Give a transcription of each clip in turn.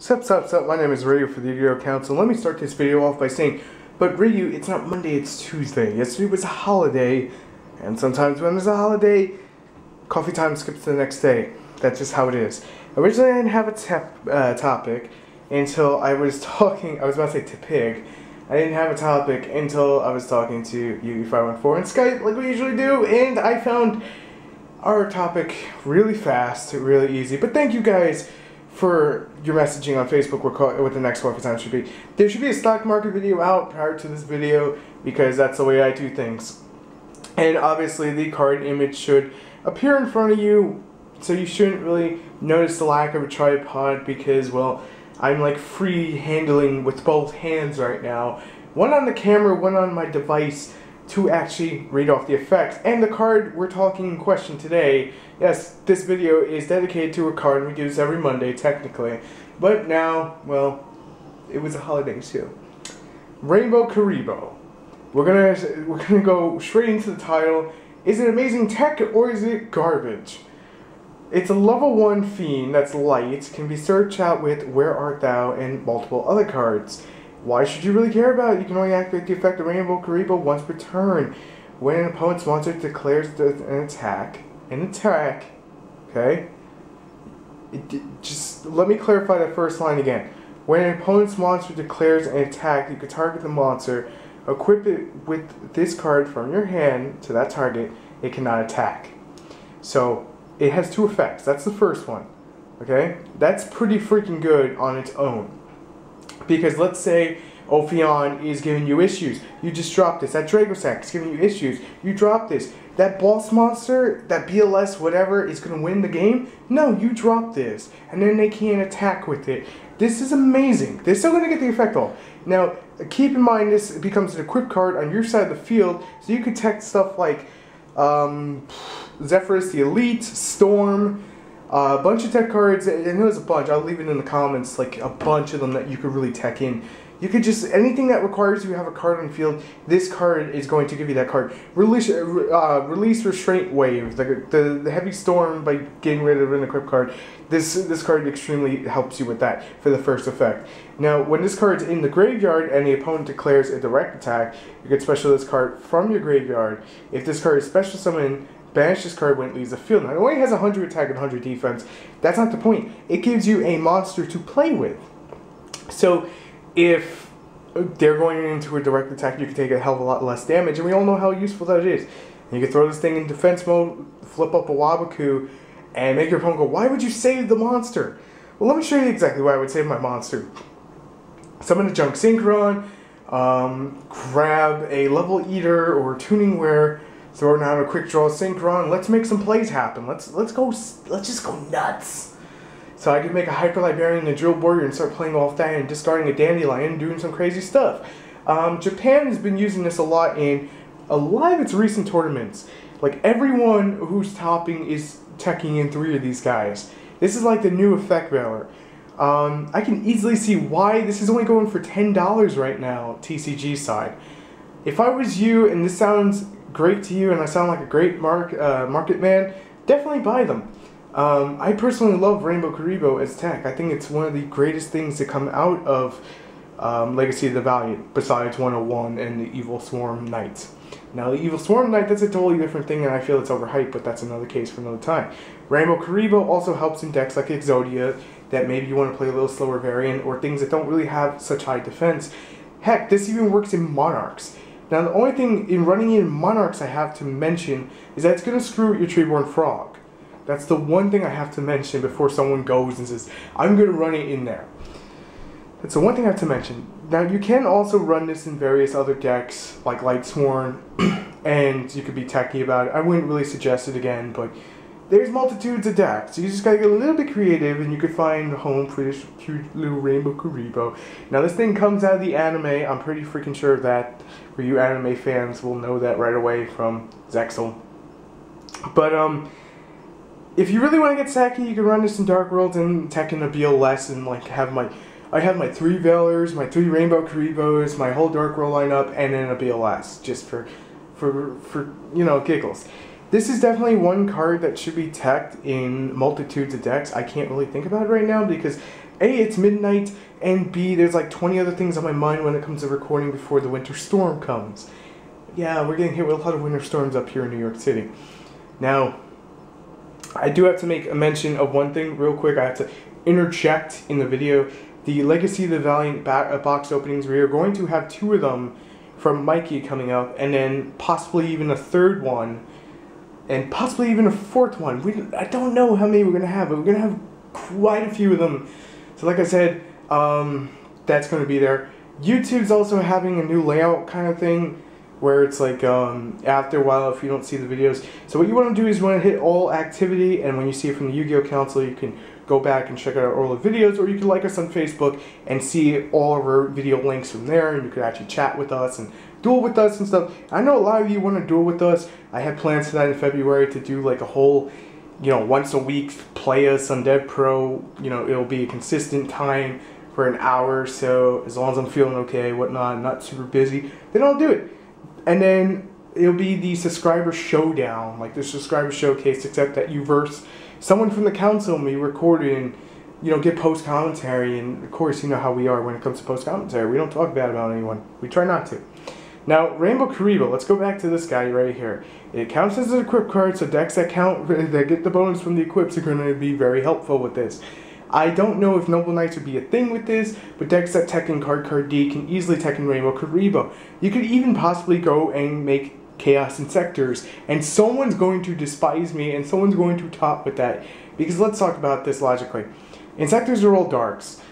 Sup, my name is Ryu for the TheYugiohCouncil. Let me start this video off by saying, but Ryu, it's not Monday, it's Tuesday. Yesterday was a holiday, and sometimes when there's a holiday, coffee time skips to the next day. That's just how it is. Originally, I didn't have a topic until I was about to say to Pig. I didn't have a topic until I was talking to Yugi514 on Skype, like we usually do, and I found our topic really fast, really easy. But thank you guys for your messaging on Facebook what the next coffee time should be. There should be a stock market video out prior to this video because that's the way I do things. And obviously the card image should appear in front of you, so you shouldn't really notice the lack of a tripod because, well, I'm like free handling with both hands right now. One on the camera, one on my device to actually read off the effects. And the card we're talking in question today, yes, this video is dedicated to a card we do this every Monday, technically. But now, well, it was a holiday too. Rainbow Kuriboh. We're gonna go straight into the title. Is it amazing tech or is it garbage? It's a level 1 fiend that's light, can be searched out with Where Art Thou and multiple other cards. Why should you really care about it? You can only activate the effect of Rainbow Kuriboh once per turn. When an opponent's monster declares an attack, okay? Just let me clarify that first line again. When an opponent's monster declares an attack, you can target the monster, equip it with this card from your hand to that target, it cannot attack. So, it has 2 effects. That's the first one, okay? That's pretty freaking good on its own. Because let's say Ophion is giving you issues. You just drop this. That Dragosack is giving you issues. You drop this. That boss monster, that BLS, whatever, is going to win the game. No, you drop this. And then they can't attack with it. This is amazing. They're still going to get the effect off. Now, keep in mind this becomes an equipped card on your side of the field. So you could tech stuff like Zephyrus the Elite, Storm, a bunch of tech cards, and there's a bunch, I'll leave it in the comments, like a bunch of them that you could really tech in. You could just, anything that requires you to have a card on the field, this card is going to give you that card. Release Restraint Wave, the Heavy Storm by getting rid of an equipped card. This card extremely helps you with that for the first effect. Now, when this card's in the graveyard and the opponent declares a direct attack, you can special this card from your graveyard. If this card is special summoned, banish this card when it leaves the field. Now, it only has 100 attack and 100 defense. That's not the point. It gives you a monster to play with. So, if they're going into a direct attack, you can take a hell of a lot less damage, and we all know how useful that is. And you can throw this thing in defense mode, flip up a Wabaku, and make your opponent go, why would you save the monster? Well, let me show you exactly why I would save my monster. Summon a Junk Synchron, grab a Level Eater or Tuning Ware, throw down a Quick Draw Synchron. Let's make some plays happen. Let's just go nuts. So I could make a Hyper Librarian and a Drill Warrior and start playing off that and discarding a Dandelion and doing some crazy stuff. Japan has been using this a lot in a lot of its recent tournaments. Like everyone who's topping is teching in 3 of these guys. This is like the new effect valor. I can easily see why this is only going for $10 right now, TCG side. If I was you and this sounds great to you and I sound like a great market man, definitely buy them. I personally love Rainbow Kuriboh as tech. I think it's one of the greatest things to come out of Legacy of the Valiant, besides 101 and the Evil Swarm Knight. Now, the Evil Swarm Knight, that's a totally different thing, and I feel it's overhyped, but that's another case for another time. Rainbow Kuriboh also helps in decks like Exodia, that maybe you want to play a little slower variant, or things that don't really have such high defense. Heck, this even works in Monarchs. Now, the only thing in running in Monarchs I have to mention is that it's going to screw your Treeborn Frog. That's the one thing I have to mention before someone goes and says, I'm going to run it in there. That's the one thing I have to mention. Now, you can also run this in various other decks, like Lightsworn, and you could be techy about it. I wouldn't really suggest it again, but there's multitudes of decks. You just gotta get a little bit creative, and you could find a home for this cute little Rainbow Kuriboh. Now, this thing comes out of the anime. I'm pretty freaking sure of that. For you anime fans will know that right away from Zexal. But, if you really want to get tacky, you can run this in Dark Worlds and tech in a BLS and like I have my 3 Valors, my 3 Rainbow Kuribohs, my whole Dark World lineup, and then a BLS, just for you know, giggles. This is definitely one card that should be teched in multitudes of decks. I can't really think about it right now because A, it's midnight, and B, there's like 20 other things on my mind when it comes to recording before the winter storm comes. Yeah, we're getting hit with a lot of winter storms up here in New York City. Now, I do have to make a mention of one thing real quick. I have to interject in the video. The Legacy of the Valiant box openings, we are going to have 2 of them from Mikey coming up, and then possibly even a 3rd one, and possibly even a 4th one. I don't know how many we're going to have, but we're going to have quite a few of them. So like I said, that's going to be there. YouTube's also having a new layout kind of thing, where it's like, after a while if you don't see the videos. So what you want to do is you want to hit all activity, and when you see it from the Yu-Gi-Oh! Council, you can go back and check out all the videos, or you can like us on Facebook and see all of our video links from there, and you could actually chat with us and duel with us and stuff. I know a lot of you want to duel with us. I have plans for that in February to do like a whole, once a week play us on Dev Pro. It'll be a consistent time for an hour, so as long as I'm feeling okay, whatnot, not super busy, then I'll do it. And then it'll be the subscriber showdown, like the subscriber showcase, except that you verse someone from the council and we record it and, get post commentary. And of course, you know how we are when it comes to post commentary. We don't talk bad about anyone. We try not to. Now, Rainbow Kuriboh, let's go back to this guy right here. It counts as an equip card, so decks that get the bonus from the equips are going to be very helpful with this. I don't know if Noble Knights would be a thing with this, but decks that tech and card D can easily tech in Rainbow Kuriboh. You could even possibly go and make Chaos Insectors, and someone's going to despise me, and someone's going to top with that. Because let's talk about this logically. Insectors are all darks.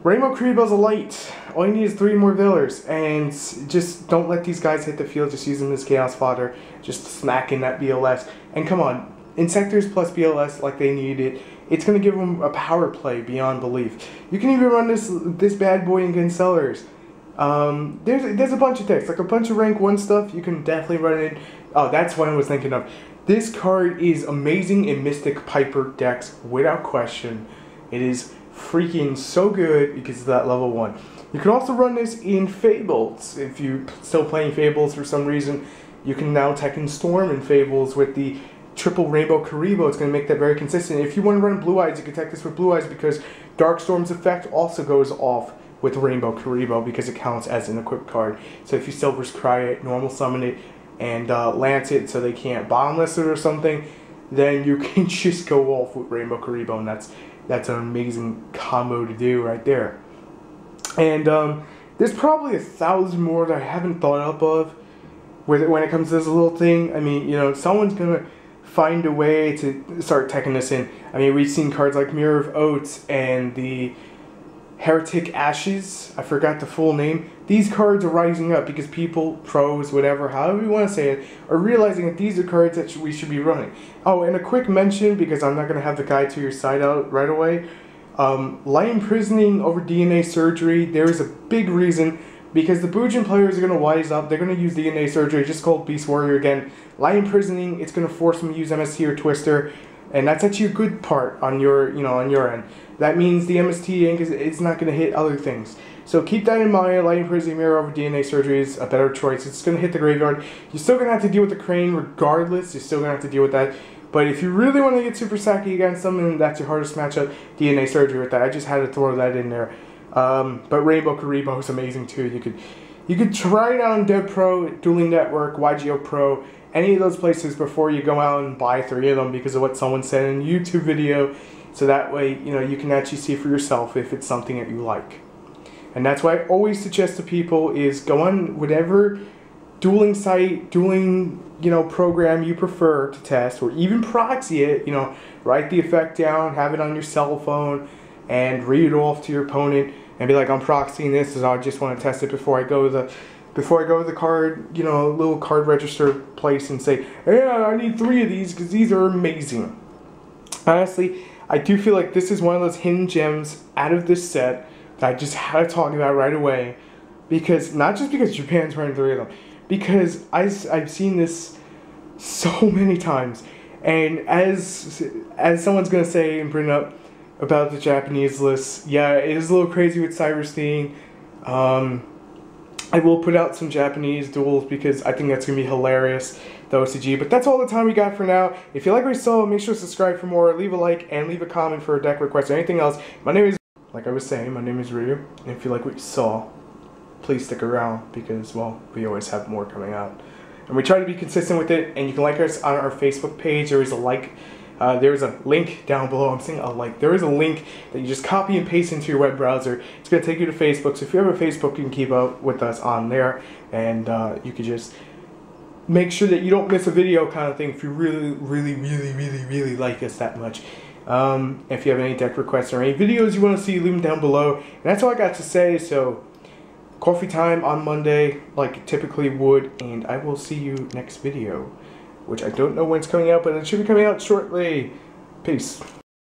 Rainbow Kuriboh's a light. All you need is 3 more Veilers, and just don't let these guys hit the field. Just use them as Chaos fodder. Just smack in that BLS. And come on, Insectors plus BLS like they need it. It's going to give them a power play beyond belief. You can even run this bad boy against Sellers. There's a bunch of decks, like a bunch of rank 1 stuff. You can definitely run it. Oh, that's what I was thinking of. This card is amazing in Mystic Piper decks without question. It is freaking so good because of that level 1. You can also run this in Fables. If you're still playing Fables for some reason, you can now tech in Storm in Fables with the triple Rainbow Kuriboh. It's going to make that very consistent. If you want to run Blue Eyes, you can tech this with Blue Eyes because Dark Storm's effect also goes off with Rainbow Kuriboh because it counts as an equipped card. So if you Silver's Cry it, normal summon it, and lance it so they can't bottomless it or something, then you can just go off with Rainbow Kuriboh, and that's an amazing combo to do right there. And there's probably 1,000 more that I haven't thought up of when it comes to this little thing. I mean, someone's gonna find a way to start teching this in. I mean, we've seen cards like Mirror of Oaths and the Heretic Ashes. I forgot the full name. These cards are rising up because people, pros, whatever, however you want to say it, are realizing that these are cards that we should be running. Oh, and a quick mention, because I'm not going to have the guide to your side out right away. Light Imprisoning over DNA Surgery, there is a big reason, because the Bujin players are going to wise up. They're going to use DNA Surgery, just called Beast Warrior again. Light Imprisoning, it's going to force them to use MST or Twister, and that's actually a good part on your, on your end. That means the MST ink is not going to hit other things. So keep that in mind. Light Imprisoning Mirror over DNA Surgery is a better choice. It's going to hit the graveyard. You're still going to have to deal with the Crane regardless. You're still going to have to deal with that. But if you really want to get super sacky against them, and that's your hardest matchup, DNA Surgery with that. I just had to throw that in there. But Rainbow Kuriboh is amazing too. You could try it out on Dev Pro, Dueling Network, YGO Pro, any of those places before you go out and buy 3 of them because of what someone said in a YouTube video. So that way, you can actually see for yourself if it's something that you like. And that's why I always suggest to people is go on whatever dueling site, dueling, program you prefer to test, or even proxy it, write the effect down, have it on your cell phone, and read it off to your opponent, and be like, I'm proxying this, because I just want to test it before I go to the card, little card register place and say, yeah, I need 3 of these, because these are amazing. Honestly, I do feel like this is one of those hidden gems out of this set that I just had to talk about right away, because not just because Japan's running 3 of them, because I've seen this so many times, and as someone's gonna say and bring up about the Japanese list, yeah, it is a little crazy with Cyberstein. I will put out some Japanese duels because I think that's gonna be hilarious, the OCG. But that's all the time we got for now. If you like what you saw, make sure to subscribe for more, leave a like, and leave a comment for a deck request or anything else. My name is like I was saying, my name is Ryu, and if you like what you saw, please stick around because, well, we always have more coming out. And we try to be consistent with it, and you can like us on our Facebook page. There is a link down below. I'm saying a like. There is a link that you just copy and paste into your web browser. It's going to take you to Facebook. So if you have a Facebook, you can keep up with us on there, and you can just make sure that you don't miss a video kind of thing if you really like us that much. If you have any deck requests or any videos you want to see, leave them down below. And that's all I got to say. So coffee time on Monday, like it typically would, and I will see you next video, which I don't know when it's coming out, but it should be coming out shortly. Peace.